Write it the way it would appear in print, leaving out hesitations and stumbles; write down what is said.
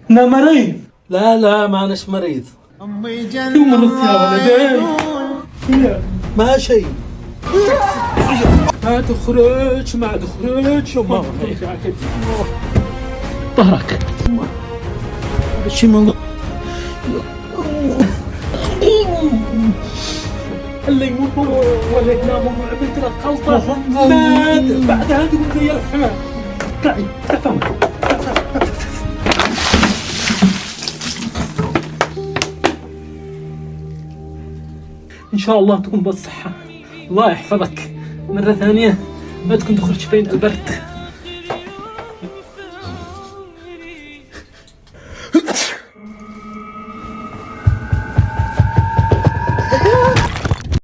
انا مريض. لا لا ماناش مريض. شو مرضت يا ولدي؟ ما شيء. ما تخرج ما تخرج وما ظهرك. شي من اللي يموت ولا ينام وعملت لك خلطه مات بعدها تقول زي الحمام. طلعي افهم. ان شاء الله تكون بالصحه. الله يحفظك مرة ثانية ما تكون تخرج بين البرد.